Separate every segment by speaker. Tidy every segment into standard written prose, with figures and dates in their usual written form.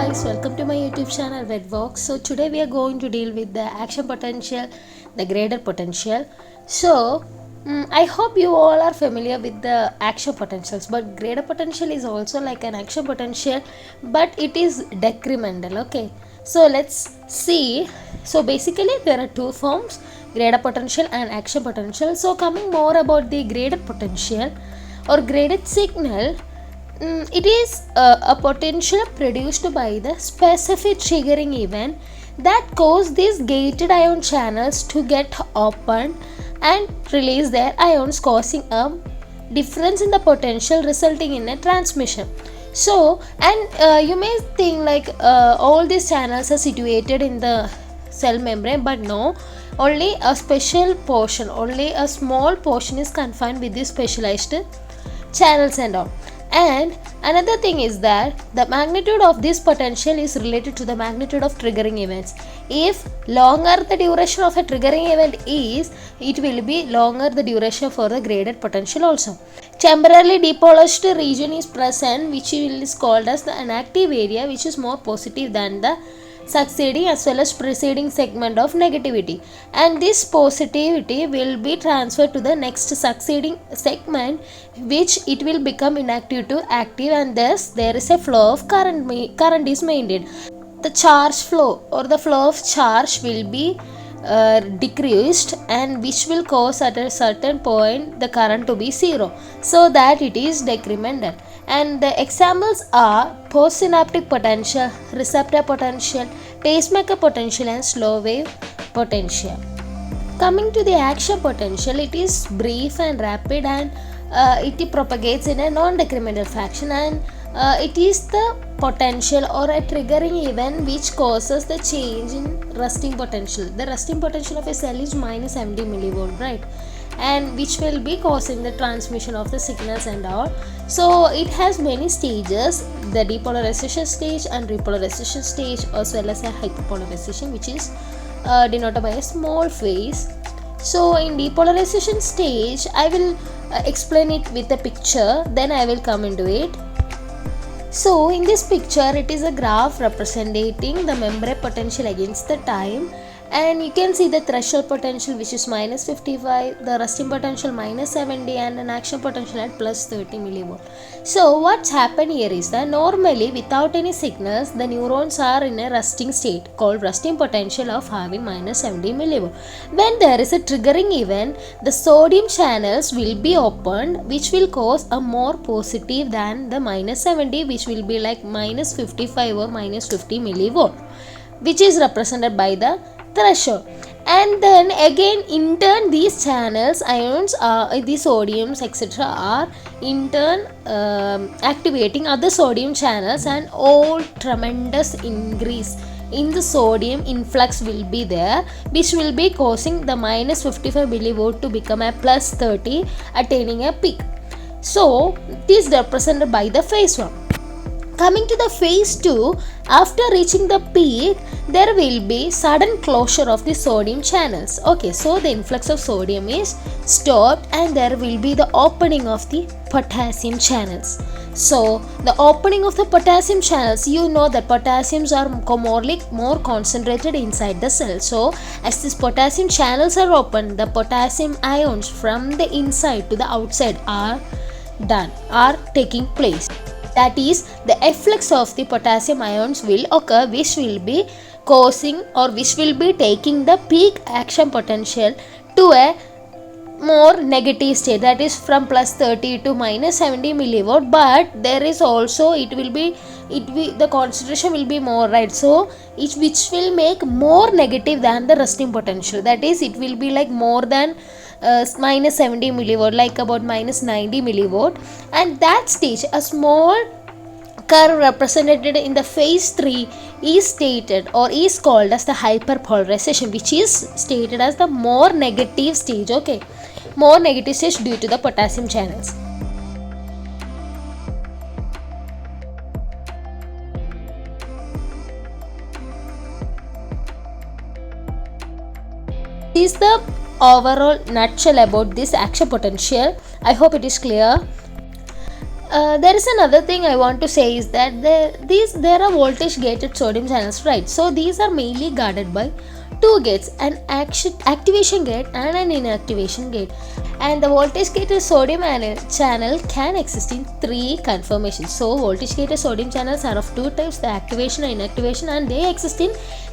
Speaker 1: guys, welcome to my YouTube channel Redvox. So today we are going to deal with the action potential, the graded potential. So I hope you all are familiar with the action potentials, but graded potential is also like an action potential, but it is decremental. Okay, so let's see. So basically there are two forms, graded potential and action potential. So coming more about the graded potential or graded signal, it is a potential produced by the specific triggering event that cause these gated ion channels to get opened and release their ions, causing a difference in the potential resulting in a transmission. So, and you may think like all these channels are situated in the cell membrane, but no, only a special portion, only a small portion is confined with these specialized channels and all. And another thing is that the magnitude of this potential is related to the magnitude of triggering events. If longer the duration of a triggering event is, it will be longer the duration for the graded potential also. Temporarily depolarized region is present, which is called as the inactive area, which is more positive than the succeeding as well as preceding segment of negativity, and this positivity will be transferred to the next succeeding segment, which it will become inactive to active, and thus there is a flow of current is maintained. The charge flow or the flow of charge will be decreased, and which will cause at a certain point the current to be zero, so that it is decremental. And the examples are postsynaptic potential, receptor potential, pacemaker potential, and slow wave potential. Coming to the action potential, it is brief and rapid, and it propagates in a non-decremental fashion, and it is the potential or a triggering event which causes the change in resting potential. The resting potential of a cell is minus 70 millivolt, right? And which will be causing the transmission of the signals and all. So it has many stages, the depolarization stage and repolarization stage, as well as a hyperpolarization, which is denoted by a small phase. So in depolarization stage, I will explain it with a picture, then I will come into it. So in this picture, it is a graph representing the membrane potential against the time, and you can see the threshold potential, which is minus 55, the resting potential minus 70, and an action potential at plus 30 millivolt. So what's happened here is that normally without any signals, the neurons are in a resting state called resting potential of having minus 70 millivolt. When there is a triggering event, the sodium channels will be opened, which will cause a more positive than the minus 70, which will be like minus 55 or minus 50 millivolt, which is represented by the threshold. And then again in turn these channels ions the sodiums etc are in turn activating other sodium channels, and all tremendous increase in the sodium influx will be there, which will be causing the minus 55 millivolt to become a plus 30, attaining a peak. So this is represented by the phase 1. Coming to the phase 2, after reaching the peak, there will be sudden closure of the sodium channels. Okay, so the influx of sodium is stopped, and there will be the opening of the potassium channels. So the opening of the potassium channels, you know that potassiums are more concentrated inside the cell. So as these potassium channels are open, the potassium ions from the inside to the outside are taking place. That is, the efflux of the potassium ions will occur, which will be causing or which will be taking the peak action potential to a more negative state, that is from plus 30 to minus 70 millivolt. But there is also the concentration will be more, right? So which will make more negative than the resting potential, that is it will be like more than minus 70 millivolt, like about minus 90 millivolt. And that stage, a small curve represented in the phase 3 is stated or is called as the hyperpolarization, which is stated as the more negative stage. Okay, more negative stage due to the potassium channels. This is the overall nutshell about this action potential. I hope it is clear. There is another thing I want to say is that there are voltage gated sodium channels, right? So these are mainly guarded by two gates, an activation gate and an inactivation gate. And the voltage gated sodium channel can exist in three conformations. So voltage gated sodium channels are of two types, the activation and inactivation, and they exist in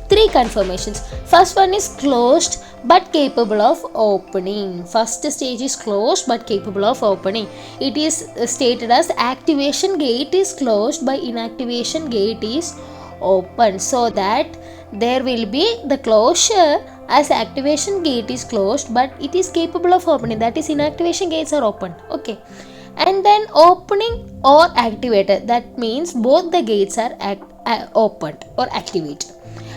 Speaker 1: three conformations. First one is closed but capable of opening. First stage is closed but capable of opening. It is stated as activation gate is closed by inactivation gate is open, so that there will be the closure as activation gate is closed but it is capable of opening, that is inactivation gates are open. Okay, and then opening or activated, that means both the gates are opened or activated.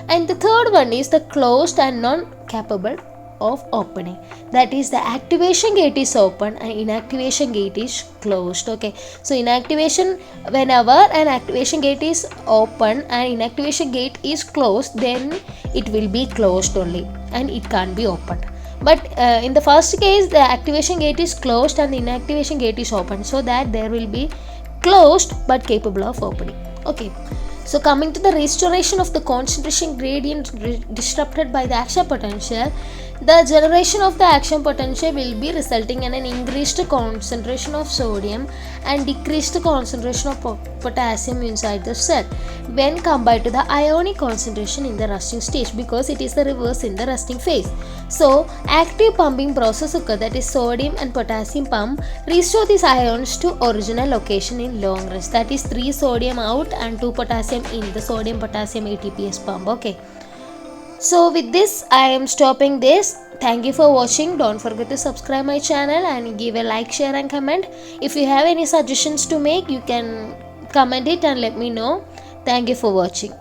Speaker 1: And the third one is the closed and non capable of opening, that is the activation gate is open and inactivation gate is closed. Okay, so inactivation, whenever an activation gate is open and inactivation gate is closed, then it will be closed only and it can't be opened. But in the first case, the activation gate is closed and the inactivation gate is open, so that there will be closed but capable of opening. Okay, so coming to the restoration of the concentration gradient disrupted by the action potential, the generation of the action potential will be resulting in an increased concentration of sodium and decreased concentration of potassium inside the cell when compared to the ionic concentration in the resting stage, because it is the reverse in the resting phase. So active pumping process occur, that is sodium and potassium pump restore these ions to original location in long rest, that is 3 sodium out and 2 potassium in the sodium potassium ATPase pump. Okay, so with this I am stopping this. Thank you for watching. Don't forget to subscribe my channel and give a like, share and comment. If you have any suggestions to make, you can comment it and let me know. Thank you for watching.